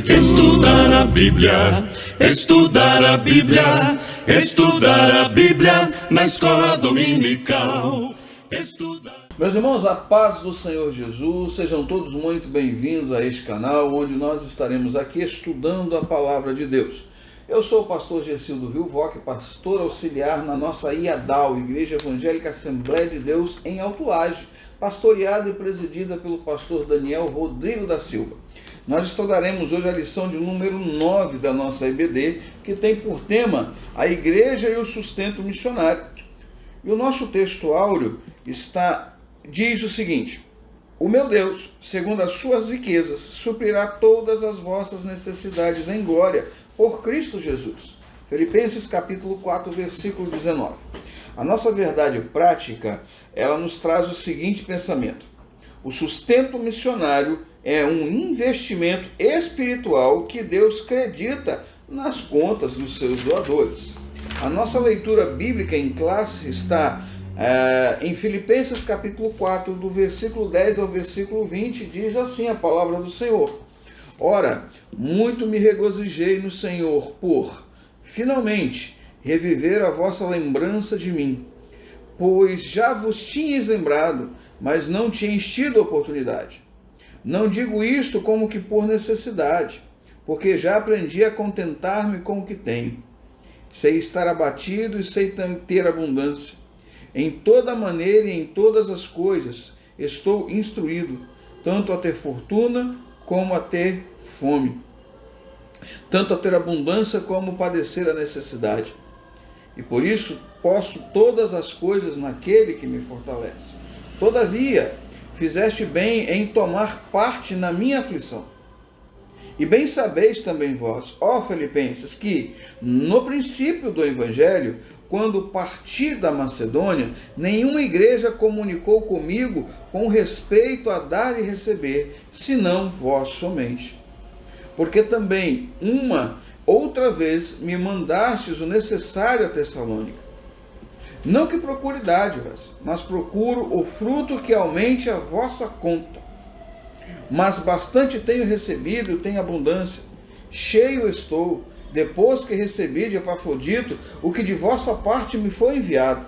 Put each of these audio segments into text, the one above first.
Estudar a Bíblia, estudar a Bíblia, estudar a Bíblia na escola dominical. Meus irmãos, a paz do Senhor Jesus, sejam todos muito bem-vindos a este canal, onde nós estaremos aqui estudando a Palavra de Deus. Eu sou o pastor Gersildo Vilvoc, pastor auxiliar na nossa IADAL, Igreja Evangélica Assembleia de Deus em Alto Laje, pastoreada e presidida pelo pastor Daniel Rodrigo da Silva. Nós estudaremos hoje a lição de número 9 da nossa EBD, que tem por tema a Igreja e o Sustento Missionário. E o nosso texto áureo diz o seguinte: o meu Deus, segundo as suas riquezas, suprirá todas as vossas necessidades em glória por Cristo Jesus. Filipenses capítulo 4, versículo 19. A nossa verdade prática, ela nos traz o seguinte pensamento: o sustento missionário é um investimento espiritual que Deus acredita nas contas dos seus doadores. A nossa leitura bíblica em classe está em Filipenses capítulo 4, do versículo 10 ao versículo 20, diz assim a palavra do Senhor: ora, muito me regozijei no Senhor por, finalmente, reviver a vossa lembrança de mim, pois já vos tinhas lembrado, mas não tinhas tido oportunidade. Não digo isto como que por necessidade, porque já aprendi a contentar-me com o que tenho. Sei estar abatido e sei ter abundância. Em toda maneira e em todas as coisas estou instruído, tanto a ter fortuna como a ter fome, tanto a ter abundância como padecer a necessidade. E por isso posso todas as coisas naquele que me fortalece. Todavia, fizeste bem em tomar parte na minha aflição. E bem sabeis também vós, ó Filipenses, que no princípio do Evangelho, quando parti da Macedônia, nenhuma igreja comunicou comigo com respeito a dar e receber, senão vós somente. Porque também outra vez me mandastes o necessário a Tessalônica. Não que procure dádivas, mas procuro o fruto que aumente a vossa conta. Mas bastante tenho recebido e tenho abundância. Cheio estou, depois que recebi de Epafrodito o que de vossa parte me foi enviado,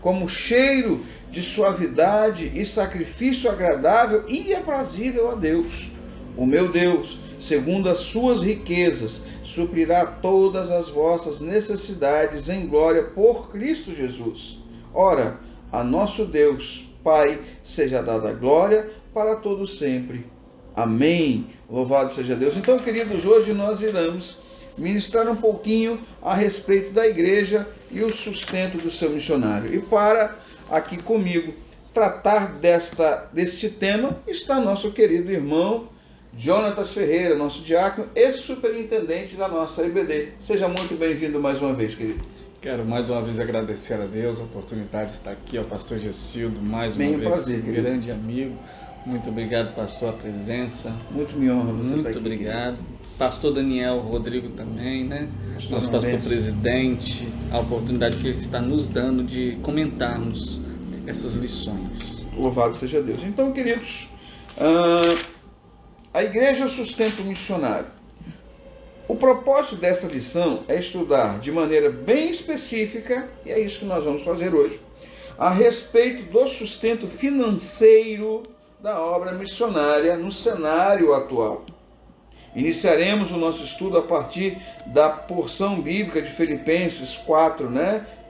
como cheiro de suavidade e sacrifício agradável e aprazível a Deus. O meu Deus, segundo as suas riquezas, suprirá todas as vossas necessidades em glória por Cristo Jesus. Ora, a nosso Deus, Pai, seja dada a glória para todos sempre. Amém. Louvado seja Deus. Então, queridos, hoje nós iremos ministrar um pouquinho a respeito da igreja e o sustento do seu missionário. E para aqui comigo tratar deste tema está nosso querido irmão Jonatas Ferreira, nosso diácono e superintendente da nossa EBD. Seja muito bem-vindo mais uma vez, querido. Quero mais uma vez agradecer a Deus a oportunidade de estar aqui, ao pastor Gersildo, mais uma vez, prazer, grande amigo. Muito obrigado, pastor, a presença. Muito me honra você estar aqui. Muito obrigado. Pastor Daniel Rodrigo também, né? Nosso pastor benção. Presidente, a oportunidade que ele está nos dando de comentarmos essas lições. Louvado seja Deus. Então, queridos, a igreja é o sustento missionário. O propósito dessa lição é estudar de maneira bem específica, e é isso que nós vamos fazer hoje, a respeito do sustento financeiro da obra missionária no cenário atual. Iniciaremos o nosso estudo a partir da porção bíblica de Filipenses 4,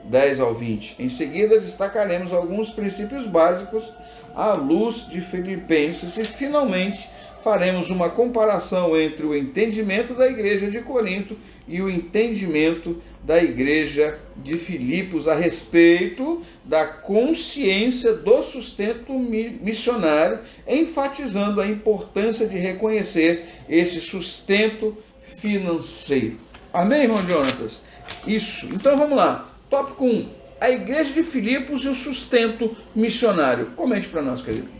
10 ao 20. Em seguida, destacaremos alguns princípios básicos à luz de Filipenses e, finalmente, faremos uma comparação entre o entendimento da igreja de Corinto e o entendimento da igreja de Filipos a respeito da consciência do sustento missionário, enfatizando a importância de reconhecer esse sustento financeiro. Amém, irmão Jonatas? Isso. Então vamos lá. Tópico 1. A igreja de Filipos e o sustento missionário. Comente para nós, querido.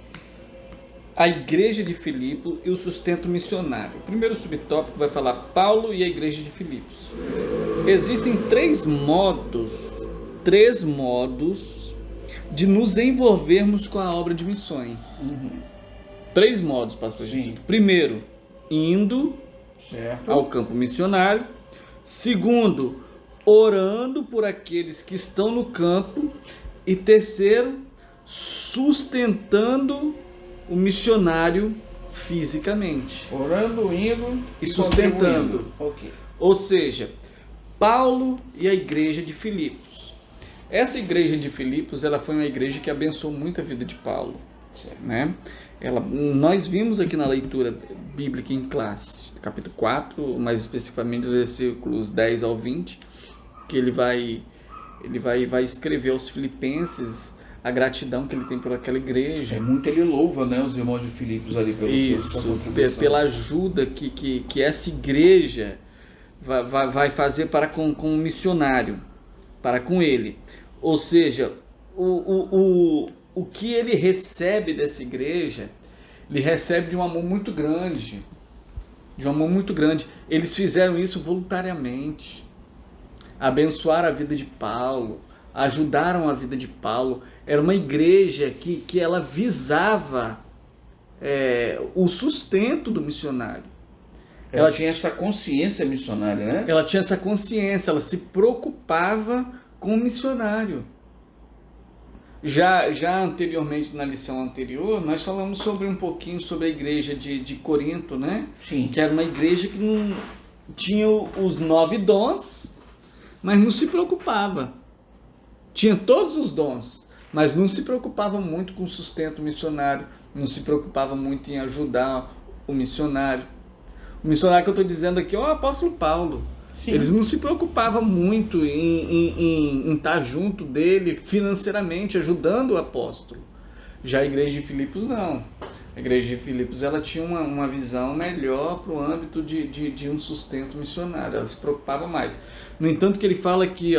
A igreja de Filipos e o sustento missionário. O primeiro subtópico vai falar Paulo e a igreja de Filipos. Existem três modos de nos envolvermos com a obra de missões. Três modos, pastor Jacinto. Primeiro, indo. Certo. ao campo missionário. Segundo, orando por aqueles que estão no campo. E terceiro, sustentando o missionário fisicamente. Orando, indo E sustentando. contribuindo. Ok. Ou seja, Paulo e a igreja de Filipos. Essa igreja de Filipos, ela foi uma igreja que abençoou muito a vida de Paulo, Certo. né? Nós vimos aqui na leitura bíblica em classe, capítulo 4, mais especificamente dos versículos 10 ao 20, que ele vai escrever aos filipenses a gratidão que ele tem por aquela igreja. É muito ele louva, né, os irmãos de Filipos ali pela sua contribuição. Pela ajuda que essa igreja vai fazer para com o missionário, para com ele. Ou seja, o que ele recebe dessa igreja, ele recebe de um amor muito grande. De um amor muito grande. Eles fizeram isso voluntariamente. Abençoaram a vida de Paulo, ajudaram a vida de Paulo. Era uma igreja que ela visava o sustento do missionário. Ela tinha essa consciência missionária, né? Ela tinha essa consciência, ela se preocupava com o missionário. Já anteriormente, na lição anterior, nós falamos um pouquinho sobre a igreja de Corinto, né? Sim. Que era uma igreja que não tinha os 9 dons, mas não se preocupava. Tinha todos os dons, mas não se preocupava muito com o sustento missionário, não se preocupava muito em ajudar o missionário. O missionário que eu estou dizendo aqui é o apóstolo Paulo. Sim. Eles não se preocupavam muito em estar junto dele financeiramente, ajudando o apóstolo. Já a igreja de Filipos não. A igreja de Filipos ela tinha uma visão melhor para o âmbito de um sustento missionário. Ela se preocupava mais. No entanto, que ele fala aqui,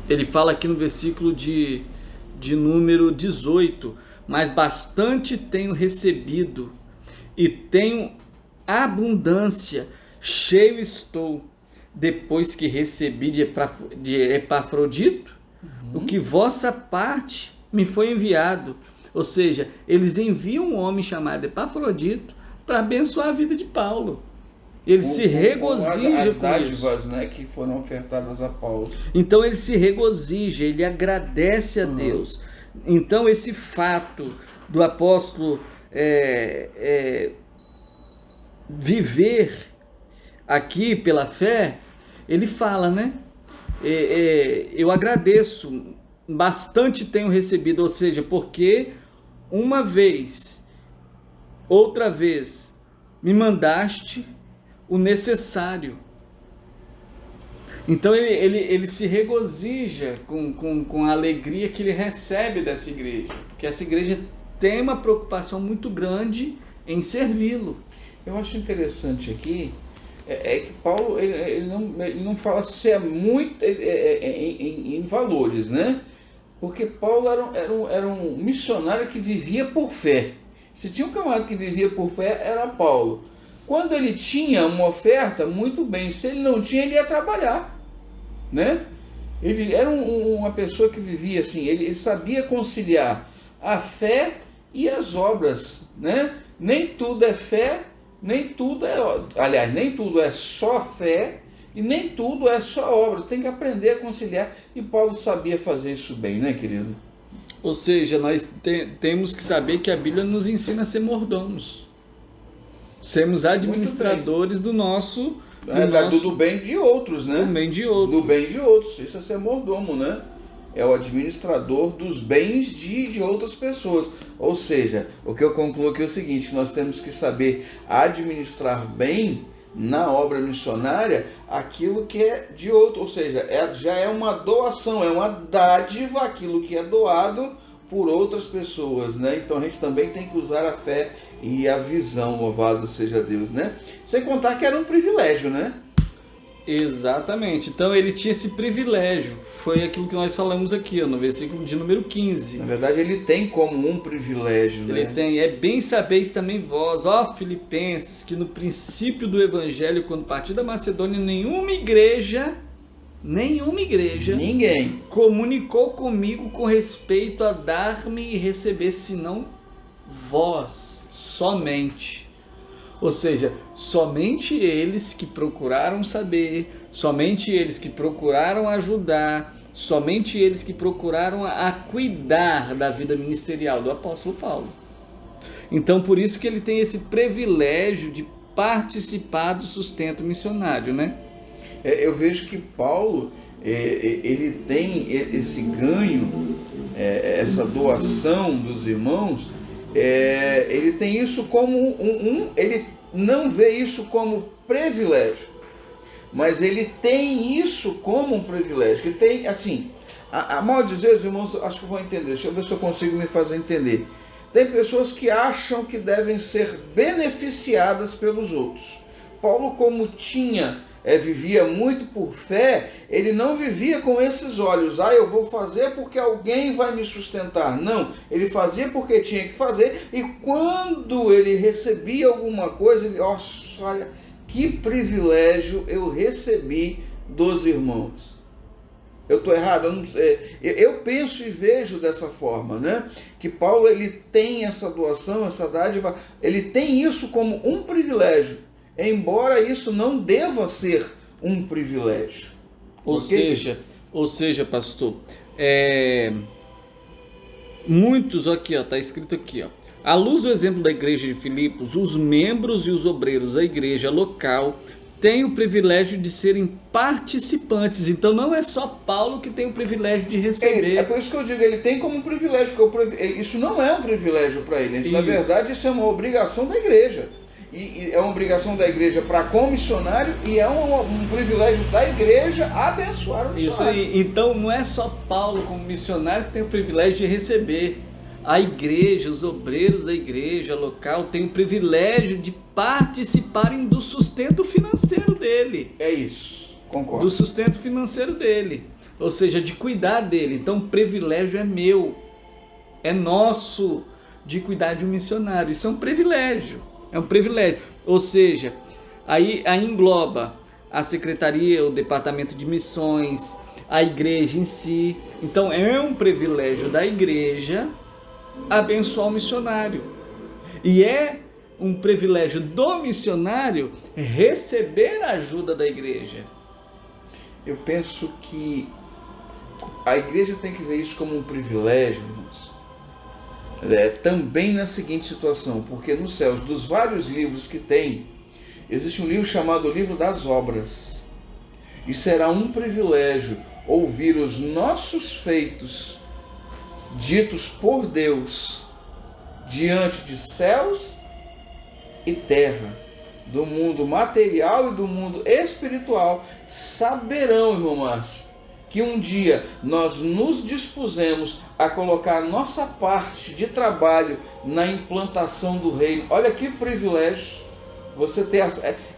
ele fala aqui no versículo de número 18: mas bastante tenho recebido e tenho abundância, cheio estou, depois que recebi de Epafrodito, o que vossa parte me foi enviado. Ou seja, eles enviam um homem chamado Epafrodito para abençoar a vida de Paulo. Ele se regozija as com dádivas, isso. né, que foram ofertadas a Paulo. Então ele se regozija, ele agradece a Deus. Então esse fato do apóstolo viver aqui pela fé, ele fala, né? Eu agradeço, bastante tenho recebido, ou seja, porque uma vez, outra vez, me mandaste o necessário. Então ele se regozija com a alegria que ele recebe dessa igreja, porque essa igreja tem uma preocupação muito grande em servi-lo. Eu acho interessante aqui que Paulo ele não fala se é muito em valores, né? Porque Paulo era um missionário que vivia por fé. Se tinha um camarada que vivia por fé, era Paulo. Quando ele tinha uma oferta, muito bem. Se ele não tinha, ele ia trabalhar, né? Ele era uma pessoa que vivia assim, ele sabia conciliar a fé e as obras, né? Nem tudo é fé, nem tudo é só fé e nem tudo é só obras. Tem que aprender a conciliar, e Paulo sabia fazer isso bem, né, querido? Ou seja, nós temos que saber que a Bíblia nos ensina a ser mordomos. Sermos administradores do nosso... Do bem de outros, né? Do bem de outros. Do bem de outros. Isso é ser mordomo, né? É o administrador dos bens de outras pessoas. Ou seja, o que eu concluo aqui é o seguinte, que nós temos que saber administrar bem na obra missionária aquilo que é de outro. Ou seja, já é uma doação, é uma dádiva aquilo que é doado por outras pessoas, né? Então a gente também tem que usar a fé e a visão, louvado seja Deus, né? Sem contar que era um privilégio, né? Exatamente. Então ele tinha esse privilégio. Foi aquilo que nós falamos aqui, no versículo de número 15. Na verdade, ele tem como um privilégio, né? Ele tem. É bem sabeis também vós, ó Filipenses, que no princípio do evangelho, quando parti da Macedônia, nenhuma igreja, ninguém comunicou comigo com respeito a dar-me e receber, senão vós somente. Ou seja, somente eles que procuraram saber, somente eles que procuraram ajudar, somente eles que procuraram a cuidar da vida ministerial do apóstolo Paulo. Então, por isso que ele tem esse privilégio de participar do sustento missionário, né? Eu vejo que Paulo, ele tem esse ganho, essa doação dos irmãos, ele tem isso como ele não vê isso como privilégio, mas ele tem isso como um privilégio, que tem, assim, a mal dizer, os irmãos acho que vão entender, deixa eu ver se eu consigo me fazer entender. Tem pessoas que acham que devem ser beneficiadas pelos outros. Paulo, como vivia muito por fé, ele não vivia com esses olhos, eu vou fazer porque alguém vai me sustentar. Não, ele fazia porque tinha que fazer, e quando ele recebia alguma coisa, ele, olha, que privilégio eu recebi dos irmãos. Eu estou errado? Eu penso e vejo dessa forma, né? Que Paulo, ele tem essa doação, essa dádiva, ele tem isso como um privilégio, embora isso não deva ser um privilégio. Ou seja, pastor, muitos, aqui, está escrito aqui, à luz do exemplo da igreja de Filipos, os membros e os obreiros da igreja local têm o privilégio de serem participantes. Então não é só Paulo que tem o privilégio de receber. É por isso que eu digo, ele tem como um privilégio, porque isso não é um privilégio para ele. Na verdade, isso é uma obrigação da igreja. E é uma obrigação da igreja para com o missionário, e é um privilégio da igreja abençoar o missionário. Isso aí. Então não é só Paulo como missionário que tem o privilégio de receber. A igreja, os obreiros da igreja local têm o privilégio de participarem do sustento financeiro dele. É isso, concordo. Do sustento financeiro dele, ou seja, de cuidar dele. Então o privilégio é meu, é nosso, de cuidar de um missionário. Isso é um privilégio, Ou seja, aí engloba a secretaria, o departamento de missões, a igreja em si. Então é um privilégio da igreja abençoar o missionário, e é um privilégio do missionário receber a ajuda da igreja. Eu penso que a igreja tem que ver isso como um privilégio, irmãos. Também na seguinte situação, porque nos céus, dos vários livros que tem, existe um livro chamado Livro das Obras, e será um privilégio ouvir os nossos feitos ditos por Deus diante de céus e terra, do mundo material e do mundo espiritual. Saberão, irmão Márcio, que um dia nós nos dispusemos a colocar a nossa parte de trabalho na implantação do reino. Olha que privilégio você ter.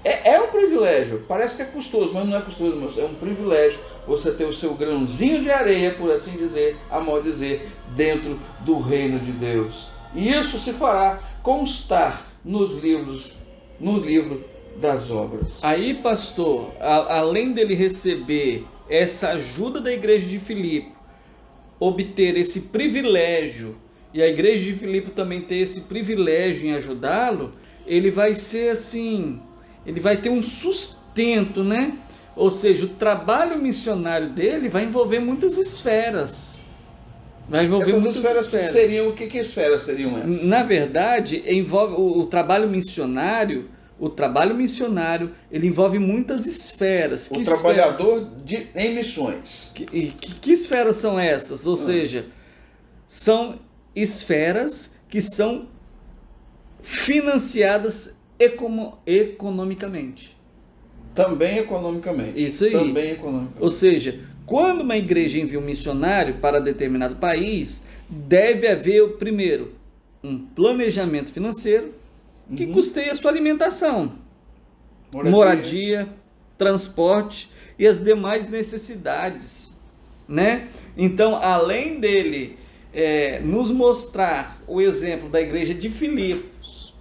É um privilégio, parece que é custoso, mas não é custoso, irmãos. É um privilégio você ter o seu grãozinho de areia, por assim dizer, a mal dizer, dentro do reino de Deus. E isso se fará constar no livro das obras. Aí, pastor, além dele receber essa ajuda da igreja de Filipe, obter esse privilégio, e a igreja de Filipe também ter esse privilégio em ajudá-lo, ele vai ser assim, ele vai ter um sustento, né? Ou seja, o trabalho missionário dele vai envolver muitas esferas. Essas esferas seriam, que esferas seriam essas? Na verdade, envolve o trabalho missionário. O trabalho missionário, ele envolve muitas esferas. O trabalhador em missões. Que esferas são essas? Ou seja, são esferas que são financiadas economicamente. Também economicamente. Isso aí. Também economicamente. Ou seja, quando uma igreja envia um missionário para determinado país, deve haver, primeiro, um planejamento financeiro que custeie a sua alimentação, moradia, transporte e as demais necessidades, né? Então, além dele nos mostrar o exemplo da igreja de Filipos,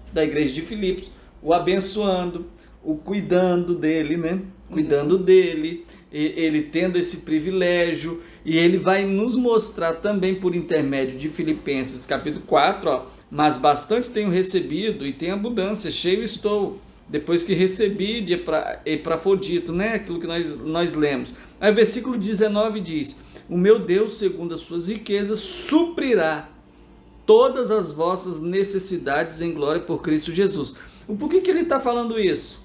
o abençoando, o cuidando dele, né? Cuidando dele, ele tendo esse privilégio, e ele vai nos mostrar também por intermédio de Filipenses capítulo 4, mas bastante tenho recebido e tenho abundância, cheio estou, depois que recebi de Epafrodito, né? Aquilo que nós lemos. Aí o versículo 19 diz: o meu Deus, segundo as suas riquezas, suprirá todas as vossas necessidades em glória por Cristo Jesus. Por que ele está falando isso?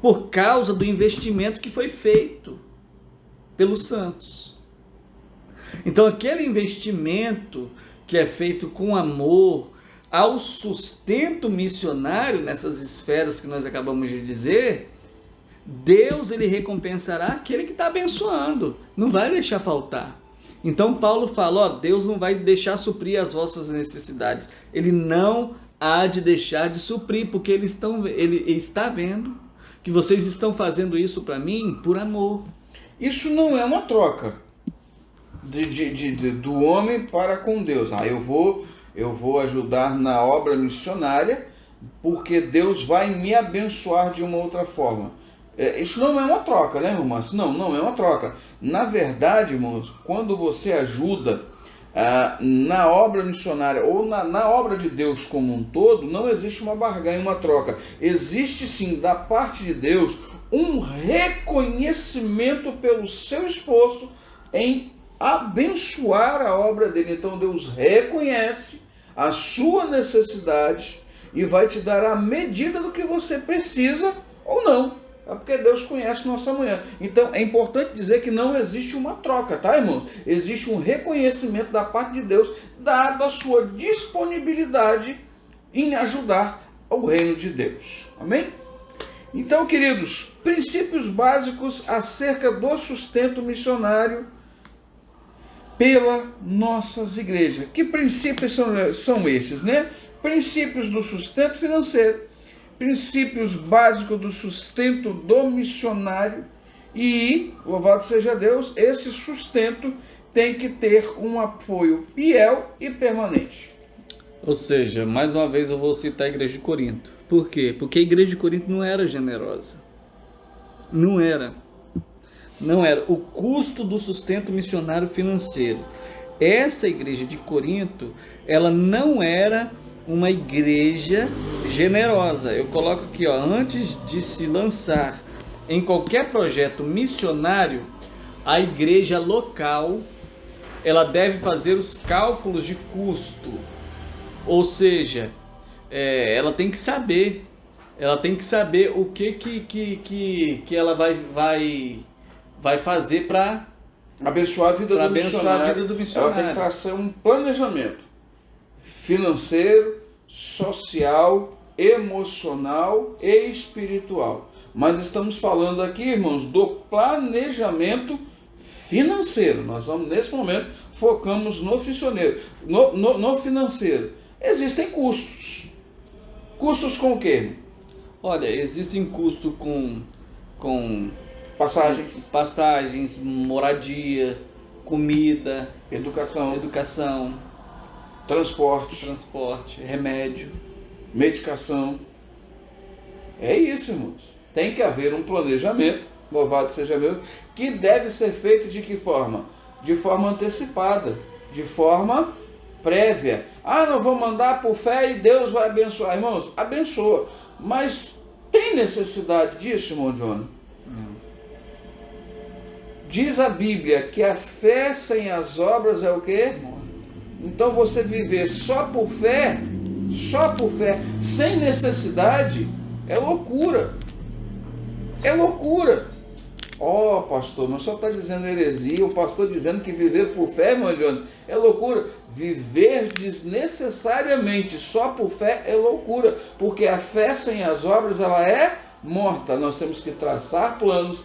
Por causa do investimento que foi feito pelos santos. Então aquele investimento que é feito com amor ao sustento missionário nessas esferas que nós acabamos de dizer, Deus ele recompensará aquele que está abençoando, não vai deixar faltar. Então Paulo fala, ó, Deus não vai deixar suprir as vossas necessidades, ele não há de deixar de suprir, porque ele está vendo que vocês estão fazendo isso para mim por amor. Isso não é uma troca do homem para com Deus. Eu vou ajudar na obra missionária porque Deus vai me abençoar de uma outra forma. Isso não é uma troca, né, irmãos? Não é uma troca. Na verdade, irmãos, quando você ajuda na obra missionária ou na obra de Deus como um todo, não existe uma barganha, uma troca. Existe sim, da parte de Deus, um reconhecimento pelo seu esforço em abençoar a obra dele. Então Deus reconhece a sua necessidade e vai te dar a medida do que você precisa ou não. É porque Deus conhece nossa manhã. Então é importante dizer que não existe uma troca, tá, irmãos? Existe um reconhecimento da parte de Deus, dado a sua disponibilidade em ajudar ao reino de Deus. Amém? Então, queridos, princípios básicos acerca do sustento missionário pelas nossas igrejas. Que princípios são esses, né? Princípios do sustento financeiro, princípios básicos do sustento do missionário e, louvado seja Deus, esse sustento tem que ter um apoio fiel e permanente. Ou seja, mais uma vez eu vou citar a igreja de Corinto. Por quê? Porque a igreja de Corinto não era generosa. Não era. O custo do sustento missionário financeiro. Essa igreja de Corinto, ela não era uma igreja generosa. Eu coloco aqui, ó, antes de se lançar em qualquer projeto missionário, a igreja local, ela deve fazer os cálculos de custo. Ou seja, ela tem que saber o que ela vai fazer para abençoar a vida do missionário. Ela tem que traçar um planejamento financeiro, social, emocional e espiritual. Mas estamos falando aqui, irmãos, do planejamento financeiro. Nós vamos, nesse momento, focamos no financeiro. Existem custos. Custos com o quê? Olha, existem custos com passagens, moradia, comida, educação, transporte, remédio, medicação. É isso, irmãos. Tem que haver um planejamento, louvado seja Deus, que deve ser feito de que forma? De forma antecipada, de forma prévia. Não vou mandar por fé e Deus vai abençoar. Irmãos, abençoa. Mas tem necessidade disso, irmão Johnny? Não. Diz a Bíblia que a fé sem as obras é o quê? Então você viver só por fé, sem necessidade, é loucura. É loucura. Pastor, mas só está dizendo heresia, o pastor dizendo que viver por fé, irmão Johnny, é loucura. Viver desnecessariamente só por fé é loucura, porque a fé sem as obras, ela é morta. Nós temos que traçar planos,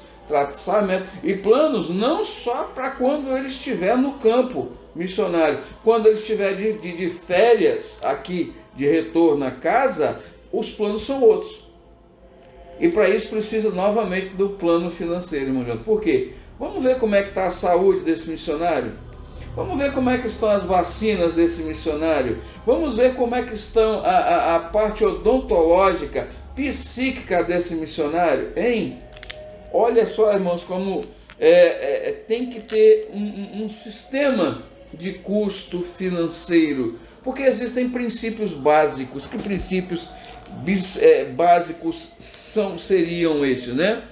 e planos não só para quando ele estiver no campo missionário, quando ele estiver de férias aqui, de retorno à casa, os planos são outros. E para isso precisa novamente do plano financeiro, irmão João. Por quê? Vamos ver como é que está a saúde desse missionário? Vamos ver como é que estão as vacinas desse missionário? Vamos ver como é que estão a parte odontológica, psíquica desse missionário, hein? Olha só, irmãos, como tem que ter um sistema de custo financeiro? Porque existem princípios básicos. Que princípios básicos seriam estes, né?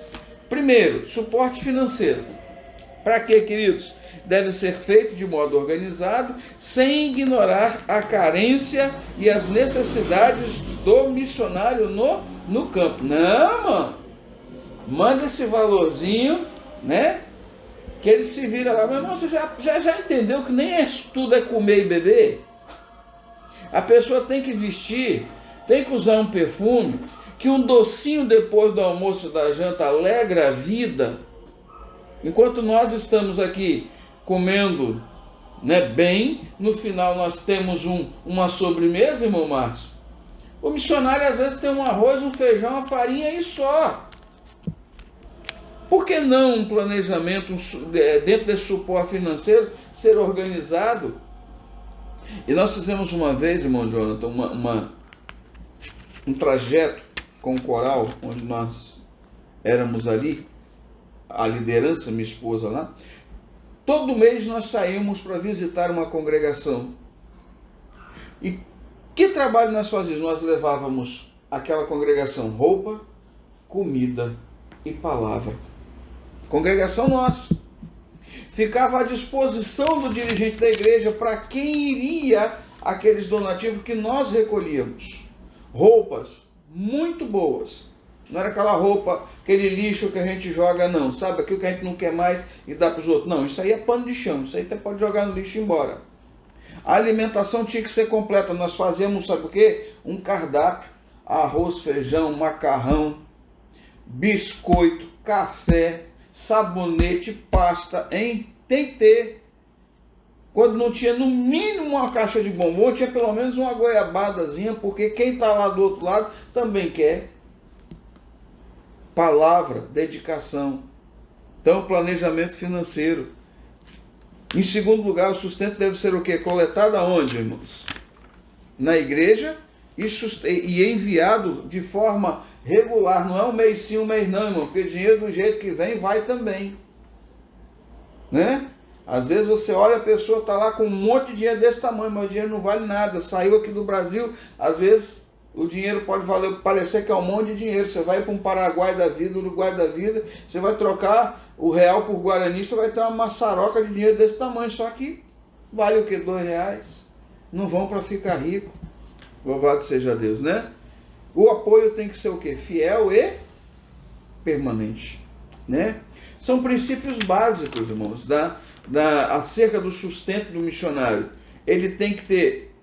Primeiro, suporte financeiro. Para quê, queridos? Deve ser feito de modo organizado, sem ignorar a carência e as necessidades do missionário no campo. Não, mano. Manda esse valorzinho, né? Que ele se vira lá. Meu irmão, você já entendeu que nem tudo é comer e beber? A pessoa tem que vestir, tem que usar um perfume, que um docinho depois do almoço e da janta alegra a vida. Enquanto nós estamos aqui comendo, né, bem, no final nós temos uma sobremesa, irmão Márcio. O missionário às vezes tem um arroz, um feijão, uma farinha e só. Por que não um planejamento dentro desse suporte financeiro ser organizado? E nós fizemos uma vez, irmão Jonathan, um trajeto com o coral, onde nós éramos ali, a liderança, minha esposa lá. Todo mês nós saímos para visitar uma congregação. E que trabalho nós fazíamos? Nós levávamos àquela congregação roupa, comida e palavra. Congregação nossa. Ficava à disposição do dirigente da igreja para quem iria aqueles donativos que nós recolhíamos. Roupas muito boas. Não era aquela roupa, aquele lixo que a gente joga, não. Sabe, aquilo que a gente não quer mais e dá para os outros. Não, isso aí é pano de chão. Isso aí você pode jogar no lixo e ir embora. A alimentação tinha que ser completa. Nós fazíamos, sabe o quê? Um cardápio. Arroz, feijão, macarrão, biscoito, café, sabonete, pasta, hein? Tem que ter. Quando não tinha no mínimo uma caixa de bombom, tinha pelo menos uma goiabadazinha, porque quem está lá do outro lado também quer. Palavra, dedicação. Então, planejamento financeiro. Em segundo lugar, o sustento deve ser o quê? Coletado aonde, irmãos? Na igreja e enviado de forma regular. Não é um mês sim, um mês não, irmão. Porque dinheiro do jeito que vem, vai também. Né? Às vezes você olha, a pessoa está lá com um monte de dinheiro desse tamanho, mas o dinheiro não vale nada. Saiu aqui do Brasil, às vezes o dinheiro pode parecer que é um monte de dinheiro. Você vai para um Paraguai da vida, Uruguai da vida, você vai trocar o real por Guarani, você vai ter uma maçaroca de dinheiro desse tamanho. Só que vale o que? R$2. Não vão para ficar rico. Louvado seja Deus, né? O apoio tem que ser o quê? Fiel e permanente, né? São princípios básicos, irmãos, acerca do sustento do missionário. Ele tem que ter,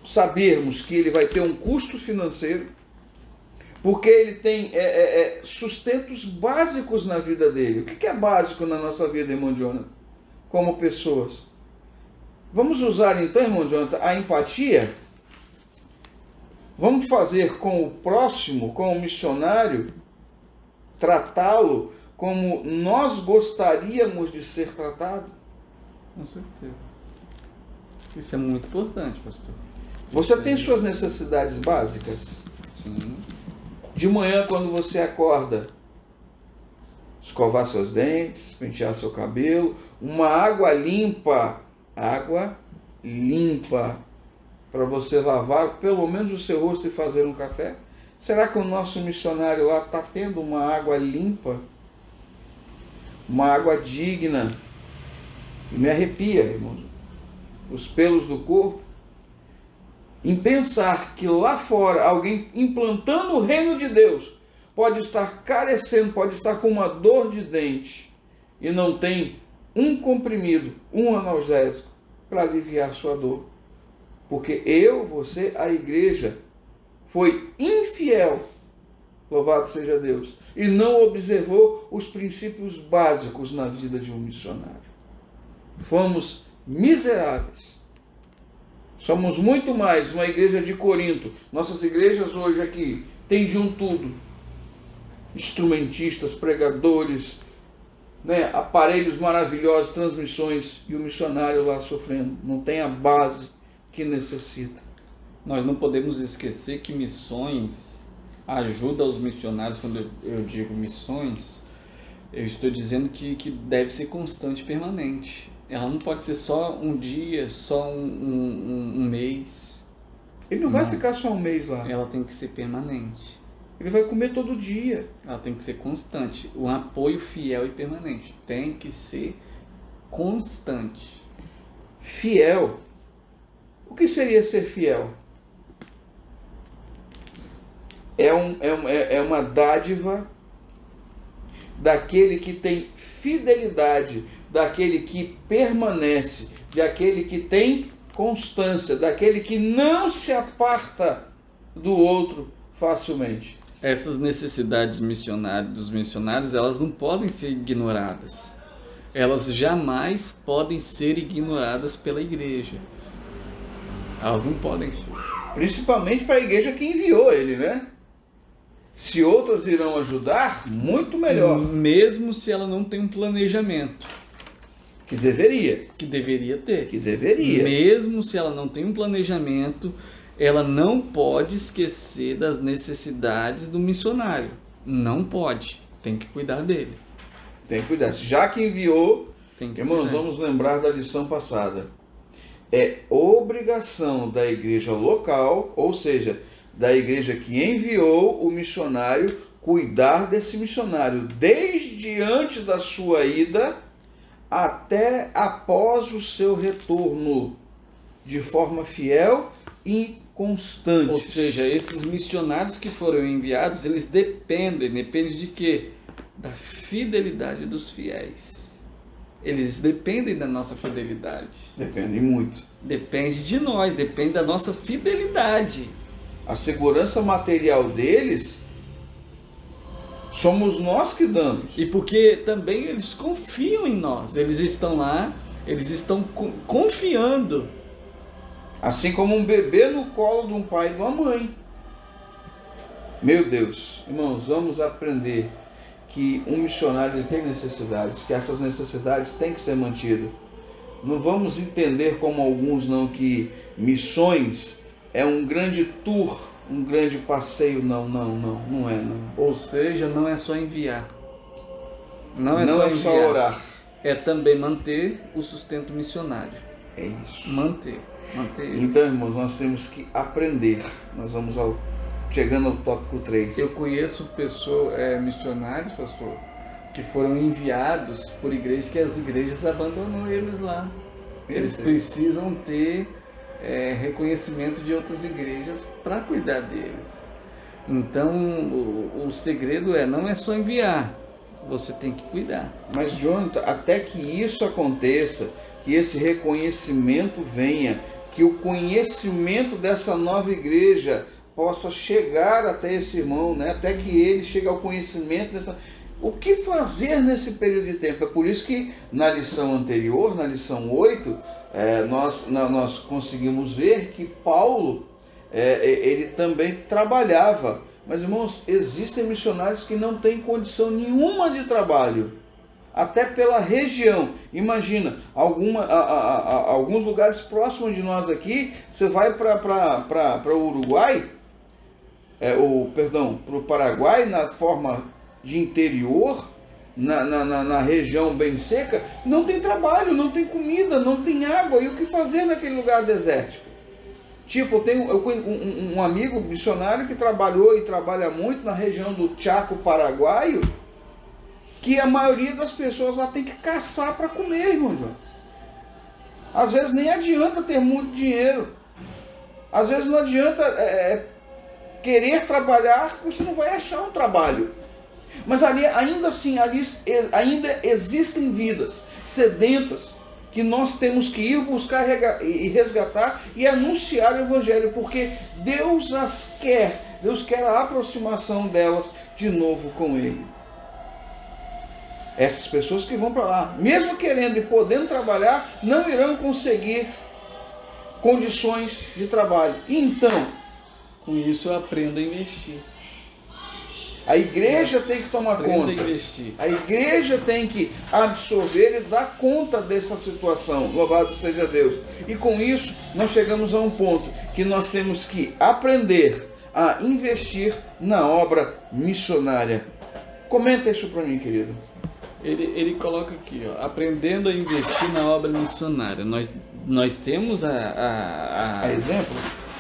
sabermos que ele vai ter um custo financeiro, porque ele tem sustentos básicos na vida dele. O que é básico na nossa vida, irmão Jonathan? Como pessoas. Vamos usar então, irmão Jonathan, a empatia. Vamos fazer com o próximo, com o missionário, tratá-lo como nós gostaríamos de ser tratado? Com certeza. Isso é muito importante, pastor. Você tem suas necessidades básicas? Sim. De manhã, quando você acorda, escovar seus dentes, pentear seu cabelo, uma água limpa para você lavar pelo menos o seu rosto e fazer um café? Será que o nosso missionário lá está tendo uma água limpa? Uma água digna? E me arrepia, irmão, os pelos do corpo, em pensar que lá fora alguém implantando o reino de Deus pode estar carecendo, pode estar com uma dor de dente e não tem um comprimido, um analgésico para aliviar sua dor. Porque você, a igreja, foi infiel, louvado seja Deus, e não observou os princípios básicos na vida de um missionário. Fomos miseráveis. Somos muito mais uma igreja de Corinto. Nossas igrejas hoje aqui têm de um tudo. Instrumentistas, pregadores, né, aparelhos maravilhosos, transmissões, e o missionário lá sofrendo. Não tem a base que necessita. Nós não podemos esquecer que missões ajuda os missionários. Quando eu digo missões, Eu estou dizendo que deve ser constante e permanente. Ela não pode ser só um dia, só um mês. Ele não vai ficar só um mês lá. Ela tem que ser permanente. Ele vai comer todo dia. Ela tem que ser constante. Um apoio fiel e permanente. Tem que ser constante. Fiel. O que seria ser fiel? É uma dádiva daquele que tem fidelidade, daquele que permanece, daquele que tem constância, daquele que não se aparta do outro facilmente. Essas necessidades dos missionários, elas não podem ser ignoradas. Elas jamais podem ser ignoradas pela igreja. Elas não podem ser. Principalmente para a igreja que enviou ele, né? Se outras irão ajudar, muito melhor. Mesmo se ela não tem um planejamento. Que deveria. Que deveria ter. Que deveria. Mesmo se ela não tem um planejamento, ela não pode esquecer das necessidades do missionário. Não pode. Tem que cuidar dele. Tem que cuidar. Já que enviou, irmãos, cuidar. vamos lembrar da lição passada. É obrigação da igreja local, ou seja, da igreja que enviou o missionário, cuidar desse missionário desde antes da sua ida até após o seu retorno, de forma fiel e constante. Ou seja, esses missionários que foram enviados, eles dependem de quê? Da fidelidade dos fiéis. Eles dependem da nossa fidelidade. Dependem muito. Depende de nós, depende da nossa fidelidade. A segurança material deles somos nós que damos. E porque também eles confiam em nós. Eles estão lá, eles estão confiando. Assim como um bebê no colo de um pai e de uma mãe. Meu Deus, irmãos, vamos aprender que um missionário ele tem necessidades, que essas necessidades têm que ser mantidas. Não vamos entender como alguns não, que missões é um grande tour, um grande passeio. Não é não. Ou seja, não é só enviar. Não é só orar. É também manter o sustento missionário. É isso. Manter ele. Então, irmãos, nós temos que aprender. Nós vamos chegando ao tópico 3. Eu conheço missionários, pastor, que foram enviados por igrejas que as igrejas abandonam eles lá. Eles precisam ter reconhecimento de outras igrejas para cuidar deles. Então, o segredo não é só enviar, você tem que cuidar. Mas, Jonathan, até que isso aconteça, que esse reconhecimento venha, que o conhecimento dessa nova igreja possa chegar até esse irmão, né? Até que ele chegue ao conhecimento dessa... O que fazer nesse período de tempo? É por isso que na lição anterior, na lição 8, nós conseguimos ver que Paulo, ele também trabalhava. Mas, irmãos, existem missionários que não têm condição nenhuma de trabalho, até pela região. Imagina, alguns lugares próximos de nós aqui, você vai para o Uruguai, para o Paraguai, na forma de interior, na região bem seca, não tem trabalho, não tem comida, não tem água, e o que fazer naquele lugar desértico? Tipo, eu conheço um amigo missionário que trabalhou e trabalha muito na região do Chaco paraguaio, que a maioria das pessoas lá tem que caçar para comer, irmão João. Às vezes nem adianta ter muito dinheiro. Às vezes não adianta querer trabalhar, porque você não vai achar um trabalho. Mas ainda assim, ainda existem vidas sedentas que nós temos que ir buscar e resgatar e anunciar o Evangelho, porque Deus as quer. Deus quer a aproximação delas de novo com Ele. Essas pessoas que vão para lá, mesmo querendo e podendo trabalhar, não irão conseguir condições de trabalho. Então, com isso, aprenda a investir. A igreja tem que tomar conta. A igreja tem que absorver e dar conta dessa situação. Louvado seja Deus. E com isso, nós chegamos a um ponto que nós temos que aprender a investir na obra missionária. Comenta isso para mim, querido. ele coloca aqui, ó, aprendendo a investir na obra missionária. Nós temos A exemplo?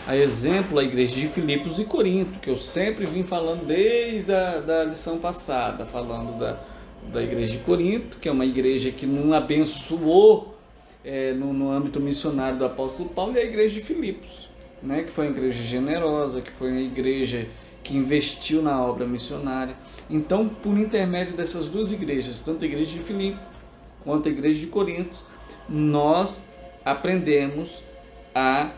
a exemplo a igreja de Filipos e Corinto, que eu sempre vim falando desde da lição passada, falando da igreja de Corinto, que é uma igreja que não abençoou no âmbito missionário do apóstolo Paulo, e a igreja de Filipos, né, que foi uma igreja generosa, que foi uma igreja que investiu na obra missionária. Então, por intermédio dessas duas igrejas, tanto a igreja de Filipos quanto a igreja de Corinto, nós aprendemos a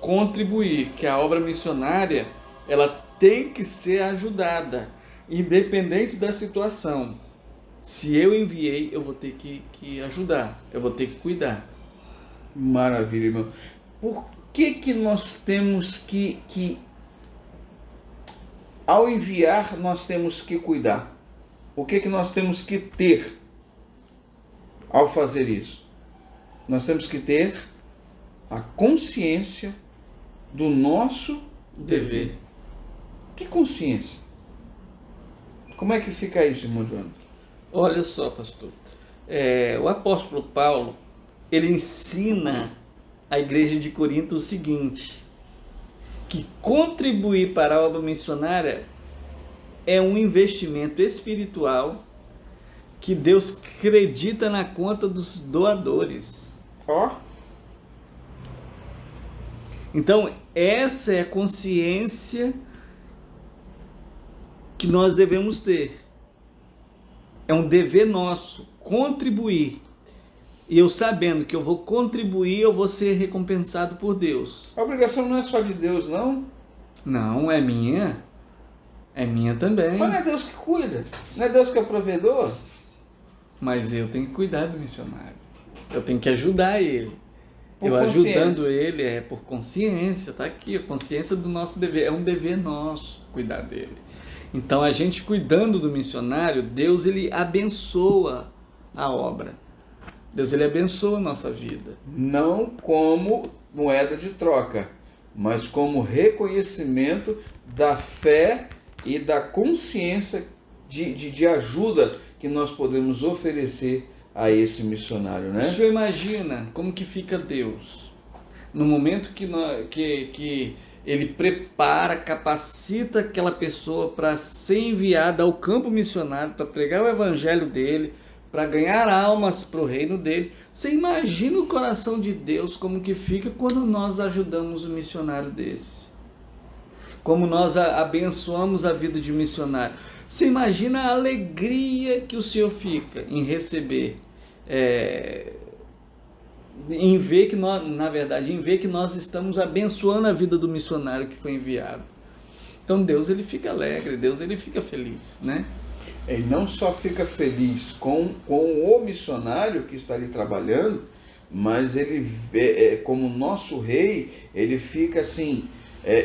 contribuir, que a obra missionária ela tem que ser ajudada, independente da situação. Se eu enviei, eu vou ter que ajudar, eu vou ter que cuidar. Maravilha, irmão. Por que nós temos que ao enviar, nós temos que cuidar? O que nós temos que ter ao fazer isso? Nós temos que ter a consciência do nosso dever. Que consciência? Como é que fica isso, irmão João? Olha só, pastor. O apóstolo Paulo, ele ensina a igreja de Corinto o seguinte, que contribuir para a obra missionária é um investimento espiritual que Deus acredita na conta dos doadores. Ó. Então, essa é a consciência que nós devemos ter. É um dever nosso contribuir. E eu sabendo que eu vou contribuir, eu vou ser recompensado por Deus. A obrigação não é só de Deus, não? Não, é minha. É minha também. Mas não é Deus que cuida. Não é Deus que é provedor. Mas eu tenho que cuidar do missionário. Eu tenho que ajudar ele. Por eu consciência. Ajudando ele é por consciência. Tá aqui, a consciência do nosso dever. É um dever nosso cuidar dele. Então, a gente cuidando do missionário, Deus ele abençoa a obra. Deus ele abençoa a nossa vida. Não como moeda de troca, mas como reconhecimento da fé e da consciência de ajuda que nós podemos oferecer a esse missionário, né? O senhor imagina como que fica Deus no momento que ele prepara, capacita aquela pessoa para ser enviada ao campo missionário, para pregar o evangelho dele, para ganhar almas para o reino dele. Você imagina o coração de Deus como que fica quando nós ajudamos um missionário desse? Como nós abençoamos a vida de um missionário. Você imagina a alegria que o Senhor fica em receber, em ver que nós, na verdade, em ver que nós estamos abençoando a vida do missionário que foi enviado. Então Deus ele fica alegre, Deus ele fica feliz, né? Ele não só fica feliz com o missionário que está ali trabalhando, mas ele, como nosso rei, ele fica assim,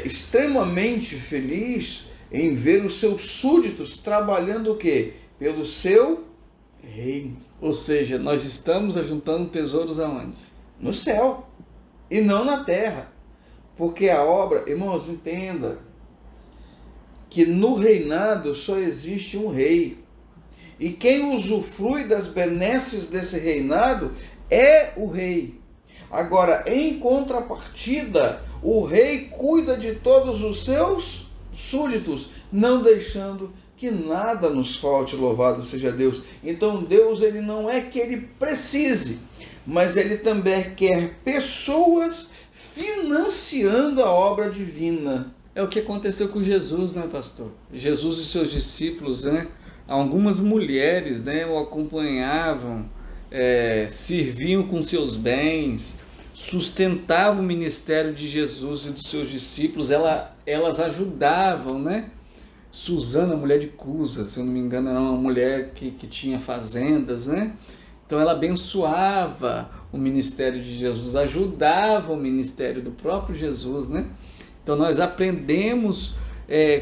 extremamente feliz em ver os seus súditos trabalhando o quê? Pelo seu reino. Ou seja, nós estamos ajuntando tesouros aonde? No céu e não na terra. Porque a obra, irmãos, entenda que no reinado só existe um rei. E quem usufrui das benesses desse reinado é o rei. Agora, em contrapartida, o rei cuida de todos os seus súditos, não deixando que nada nos falte, louvado seja Deus. Então Deus, ele não é que ele precise, mas ele também quer pessoas financiando a obra divina. É o que aconteceu com Jesus, né, pastor? Jesus e seus discípulos, né? Algumas mulheres, né, o acompanhavam, serviam com seus bens, sustentavam o ministério de Jesus e dos seus discípulos, elas ajudavam, né? Susana, mulher de Cusa, se eu não me engano, era uma mulher que tinha fazendas, né? Então ela abençoava o ministério de Jesus, ajudava o ministério do próprio Jesus, né? Então nós aprendemos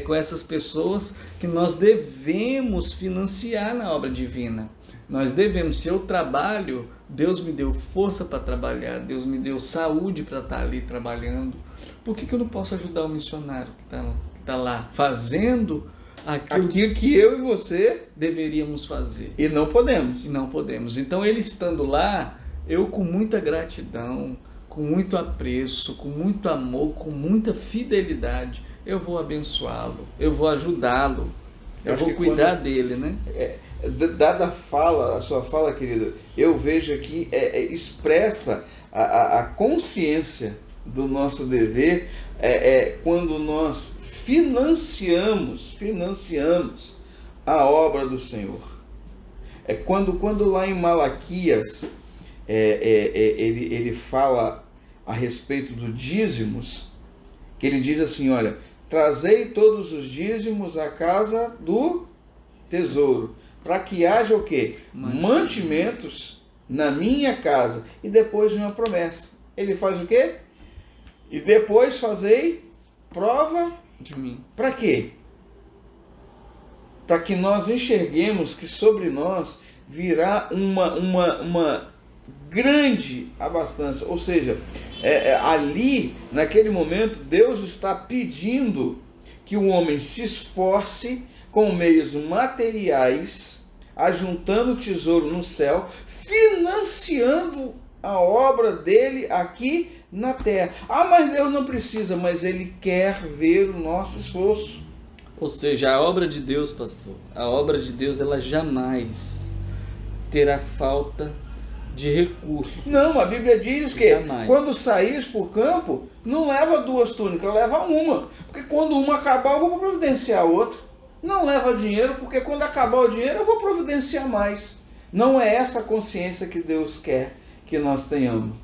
com essas pessoas que nós devemos financiar na obra divina. Nós devemos, se eu trabalho, Deus me deu força para trabalhar, Deus me deu saúde para estar ali trabalhando. Por que eu não posso ajudar o missionário que está lá fazendo aquilo que eu e você deveríamos fazer. e não podemos. E não podemos. Então, ele estando lá, eu com muita gratidão, com muito apreço, com muito amor, com muita fidelidade, eu vou abençoá-lo, eu vou ajudá-lo, eu vou cuidar dele, né? Dada a sua fala, querido, eu vejo aqui, expressa a consciência do nosso dever, quando nós financiamos a obra do Senhor. Quando lá em Malaquias, ele fala a respeito do dízimos, que ele diz assim, olha, trazei todos os dízimos à casa do tesouro, para que haja o quê? Mantimentos na minha casa. E depois vem uma promessa. Ele faz o quê? E depois fazei prova de mim. Para quê? Para que nós enxerguemos que sobre nós virá uma grande abastança. Ou seja, ali, naquele momento, Deus está pedindo que o homem se esforce com meios materiais, ajuntando tesouro no céu, financiando a obra dele aqui na terra. Ah, mas Deus não precisa, mas ele quer ver o nosso esforço. Ou seja, a obra de Deus, pastor, a obra de Deus, ela jamais terá falta de recursos. Não, a Bíblia diz que jamais. Quando saís para o campo, não leva 2 túnicas, leva uma. Porque quando uma acabar, eu vou providenciar outra. Não leva dinheiro, porque quando acabar o dinheiro, eu vou providenciar mais. Não é essa a consciência que Deus quer que nós tenhamos.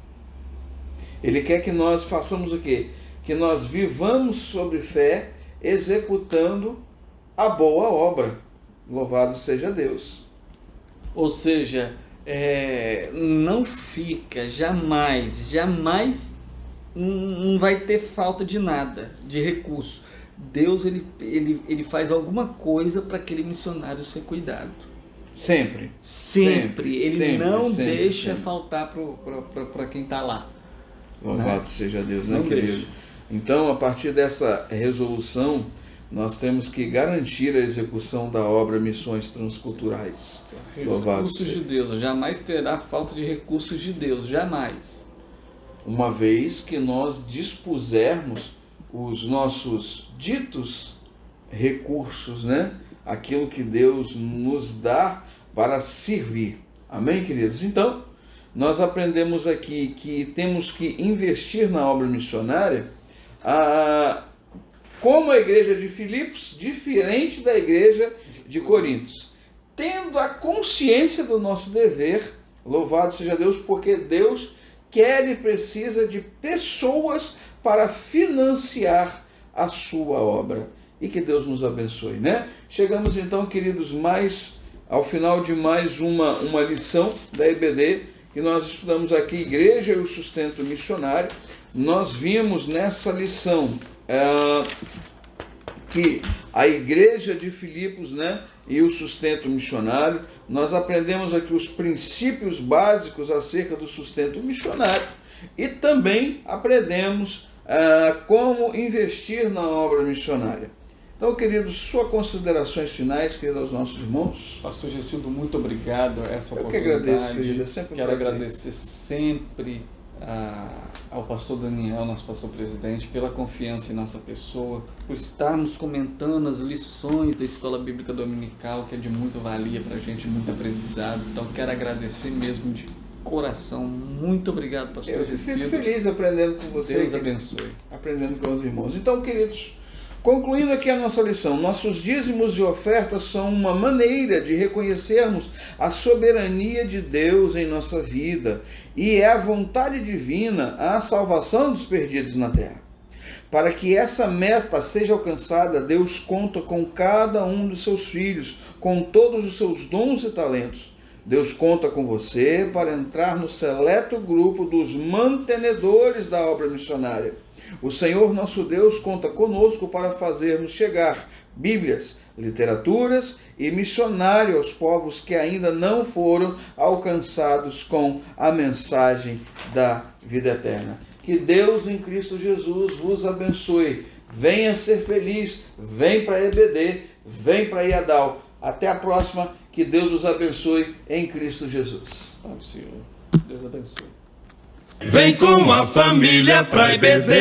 Ele quer que nós façamos o quê? Que nós vivamos sobre fé, executando a boa obra. Louvado seja Deus. Ou seja, não fica, jamais não vai ter falta de nada, de recurso. Deus, ele faz alguma coisa para aquele missionário ser cuidado. Sempre. Ele não deixa faltar para quem está lá. Louvado seja Deus, né, não querido? deixa. Então, a partir dessa resolução, nós temos que garantir a execução da obra Missões Transculturais. Recursos de Deus, jamais terá falta de recursos de Deus, jamais. Uma vez que nós dispusermos os nossos ditos recursos, né? Aquilo que Deus nos dá para servir. Amém, queridos? Então, nós aprendemos aqui que temos que investir na obra missionária, como a igreja de Filipos, diferente da igreja de Corintos, tendo a consciência do nosso dever. Louvado seja Deus, porque Deus quer e precisa de pessoas para financiar a sua obra. E que Deus nos abençoe, né? Chegamos então, queridos, ao final de mais uma lição da EBD, que nós estudamos aqui, Igreja e o Sustento Missionário. Nós vimos nessa lição que a igreja de Filipos, né, e o sustento missionário, nós aprendemos aqui os princípios básicos acerca do sustento missionário e também aprendemos como investir na obra missionária. Então, queridos, suas considerações finais, queridos, aos nossos irmãos. Pastor Gessildo, muito obrigado a essa oportunidade. Eu que agradeço, querido, é sempre um Quero prazer. agradecer sempre ao pastor Daniel, nosso pastor presidente, pela confiança em nossa pessoa, por estarmos comentando as lições da Escola Bíblica Dominical, que é de muita valia para a gente, muito aprendizado. Então, quero agradecer mesmo de coração. Muito obrigado, pastor Eu Gessildo. fico feliz aprendendo com você. Deus abençoe. Aprendendo com os irmãos. Então, queridos, concluindo aqui a nossa lição, nossos dízimos e ofertas são uma maneira de reconhecermos a soberania de Deus em nossa vida e é a vontade divina a salvação dos perdidos na terra. Para que essa meta seja alcançada, Deus conta com cada um dos seus filhos, com todos os seus dons e talentos. Deus conta com você para entrar no seleto grupo dos mantenedores da obra missionária. O Senhor nosso Deus conta conosco para fazermos chegar Bíblias, literaturas e missionário aos povos que ainda não foram alcançados com a mensagem da vida eterna. Que Deus em Cristo Jesus vos abençoe. venha ser feliz, vem para EBD, vem para Iadal. Até a próxima, que Deus os abençoe em Cristo Jesus. Vamos, Senhor. Deus abençoe. Vem com a família pra IBD.